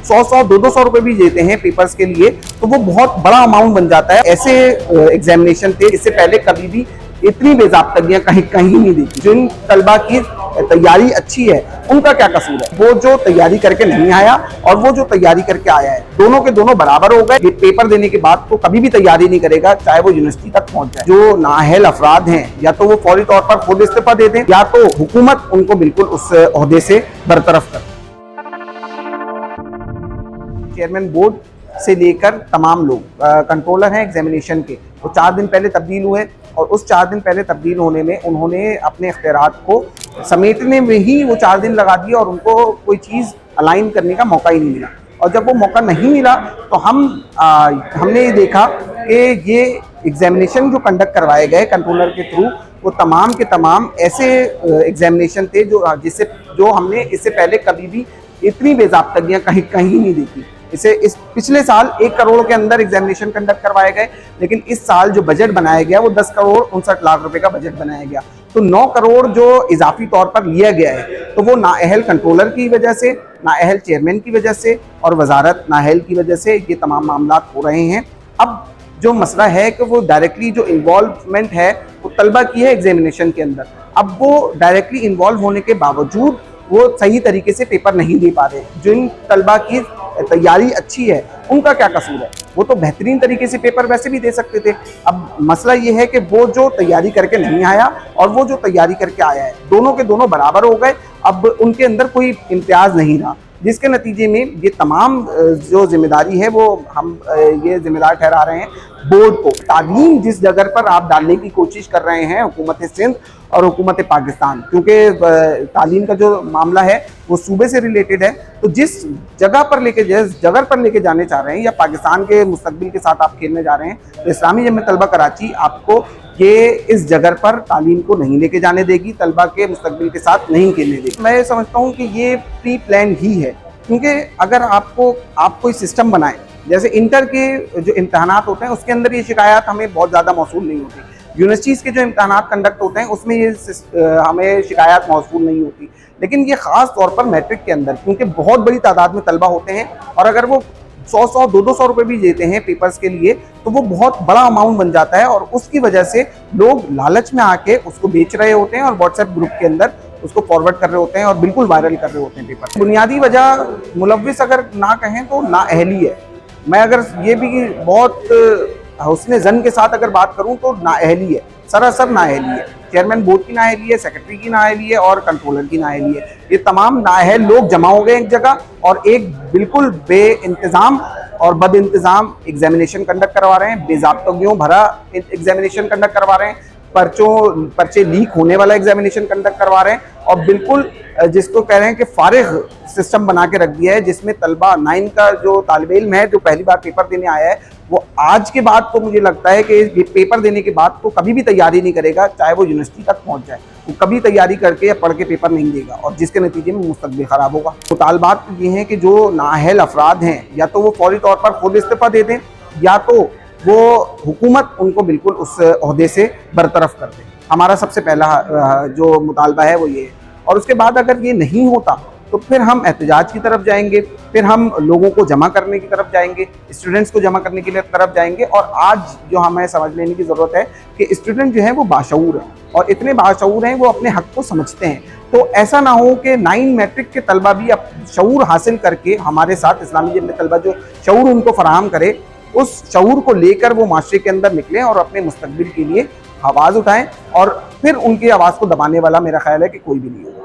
100-100, 200 रुपए भी देते हैं पेपर्स के लिए, तो वो बहुत बड़ा अमाउंट बन जाता है। ऐसे एग्जामिनेशन थे, इससे पहले कभी भी इतनी बेज़ाब्तगियां कहीं कहीं नहीं देखी। जिन तलबा की तैयारी अच्छी है उनका क्या कसूर है, वो जो तैयारी करके नहीं आया और वो जो तैयारी करके आया है, दोनों के दोनों बराबर हो गए। ये पेपर देने के बाद तो कभी भी तैयारी नहीं करेगा, चाहे वो यूनिवर्सिटी तक पहुंच जाए। जो नाअहल अफराद हैं, या तो वो फौरी तौर पर खुद इस्तीफा दे दें, या तो हुकूमत उनको बिल्कुल उस ओहदे से बरतरफ कर। चेयरमैन बोर्ड से लेकर तमाम लोग कंट्रोलर हैं एग्जामिनेशन के, वो 4 दिन पहले तब्दील हुए और उस 4 दिन पहले तब्दील होने में उन्होंने अपने इख्तियारात को समेटने में ही वो 4 दिन लगा दिए और उनको कोई चीज़ अलाइन करने का मौका ही नहीं मिला। और जब वो मौका नहीं मिला तो हमने ये देखा कि ये एग्जामिनेशन जो कंडक्ट करवाए गए कंट्रोलर के थ्रू, वो तमाम के तमाम ऐसे एग्जामिनेशन थे जो हमने इससे पहले कभी भी इतनी बेज़ाब्तगियां कहीं कहीं नहीं देखी। इस पिछले साल 1 करोड़ के अंदर एग्जामिनेशन कंडक्ट करवाए गए, लेकिन इस साल जो बजट बनाया गया वो 10 करोड़ 59 लाख रुपए का बजट बनाया गया। तो 9 करोड़ जो इजाफी तौर पर लिया गया है, तो वो नाअहल कंट्रोलर की वजह से, नाअहल चेयरमैन की वजह से और वजारत नाअहल की वजह से ये तमाम मामला हो रहे हैं। अब जो मसला है कि वो डायरेक्टली जो इन्वॉल्वमेंट है वो तलबा की है एग्जामिनेशन के अंदर। अब वो डायरेक्टली इन्वॉल्व होने के बावजूद वो सही तरीके से पेपर नहीं दे पा रहे। जिन तलबा की तैयारी अच्छी है उनका क्या कसूर है, वो तो बेहतरीन तरीके से पेपर वैसे भी दे सकते थे। अब मसला ये है कि वो जो तैयारी करके नहीं आया और वो जो तैयारी करके आया है, दोनों के दोनों बराबर हो गए। अब उनके अंदर कोई इम्तियाज नहीं रहा, जिसके नतीजे में ये तमाम जो जिम्मेदारी है वो हम ये जिम्मेदार ठहरा रहे हैं बोर्ड को। तालीम जिस जगह पर आप डालने की कोशिश कर रहे हैं हुकूमत सिंध और हुकूमत पाकिस्तान, क्योंकि तालीम का जो मामला है वो सूबे से रिलेटेड है, तो जिस जगह पर लेके जाने चाह रहे हैं या पाकिस्तान के मुस्तकबिल के साथ आप खेलने जा रहे हैं, तो इस्लामी जमीयत तलबा कराची आपको ये इस जगह पर तालीम को नहीं लेके जाने देगी, तलबा के मुस्तकबिल के साथ नहीं खेलने देगी। मैं समझता हूँ कि ये प्री प्लान ही है, क्योंकि अगर आप कोई सिस्टम बनाए, जैसे इंटर के जो इम्तहानात होते हैं उसके अंदर ये शिकायत हमें बहुत ज़्यादा मौसूल नहीं होती, यूनिवर्सिटीज़ के जो इम्तहानात कंडक्ट होते हैं उसमें ये हमें शिकायत मौसूल नहीं होती, लेकिन ये ख़ास तौर पर मैट्रिक के अंदर, क्योंकि बहुत बड़ी तादाद में तलबा होते हैं और अगर वो 100-100, 200 रुपए भी देते हैं पेपर्स के लिए, तो वो बहुत बड़ा अमाउंट बन जाता है और उसकी वजह से लोग लालच में आके उसको बेच रहे होते हैं और व्हाट्सएप ग्रुप के अंदर उसको फॉरवर्ड कर रहे होते हैं और बिल्कुल वायरल कर रहे होते हैं पेपर। बुनियादी वजह मुलव्विस अगर ना कहें तो नाअहली है। मैं अगर ये भी बहुत हुस्न ज़न के साथ अगर बात करूं तो नाअहली है, सरासर नाअहली है। चेयरमैन बोर्ड की नाअहली है, सेक्रेटरी की नाअहली है और कंट्रोलर की नाअहली है। ये तमाम नाअहल लोग जमा हो गए एक जगह और एक बिल्कुल बेइंतज़ाम और बद इंतज़ाम एग्जामिनेशन कंडक्ट करवा रहे हैं, बेज़ाब्तगियों भरा एग्जामिनेशन कंडक्ट करवा रहे हैं, पर्चे लीक होने वाला एग्जामिनेशन कंडक्ट करवा रहे हैं और बिल्कुल जिसको कह रहे हैं कि फारिग सिस्टम बना के रख दिया है, जिसमें तलबा 9 का जो तालिब इल्म है जो पहली बार पेपर देने आया है, वो आज के बाद तो मुझे लगता है कि ये पेपर देने के बाद तो कभी भी तैयारी नहीं करेगा, चाहे वो यूनिवर्सिटी तक पहुंच जाए, वो कभी तैयारी करके या पढ़ के पेपर नहीं देगा और जिसके नतीजे में मुस्तकबिल ख़राब होगा। मुतालबात ये हैं कि जो नाअहल अफराद हैं, या तो वो फौरी तौर पर खुद इस्तीफा दे दें, या तो वो हुकूमत उनको बिल्कुल उस ओहदे से बरतरफ कर दे। हमारा सबसे पहला जो मुतालबा है वो ये है। और उसके बाद अगर ये नहीं होता तो फिर हम एहतजाज की तरफ जाएंगे, फिर हम लोगों को जमा करने की तरफ जाएंगे, स्टूडेंट्स को जमा करने की तरफ जाएंगे। और आज जो हमें समझ लेने की ज़रूरत है कि स्टूडेंट जो है वो बाशऊर हैं और इतने बाशऊर हैं, वो अपने हक़ को समझते हैं। तो ऐसा ना हो कि 9 मैट्रिक के तलबा भी अब शऊर हासिल करके हमारे साथ इस्लामी जमीयत तलबा जो शऊर उनको फराहम करे, उस शऊर को लेकर वो माशरे के अंदर निकलें और अपने मुस्तकबिल के लिए आवाज़ उठाएं और फिर उनकी आवाज़ को दबाने वाला मेरा ख्याल है कि कोई भी नहीं होगा।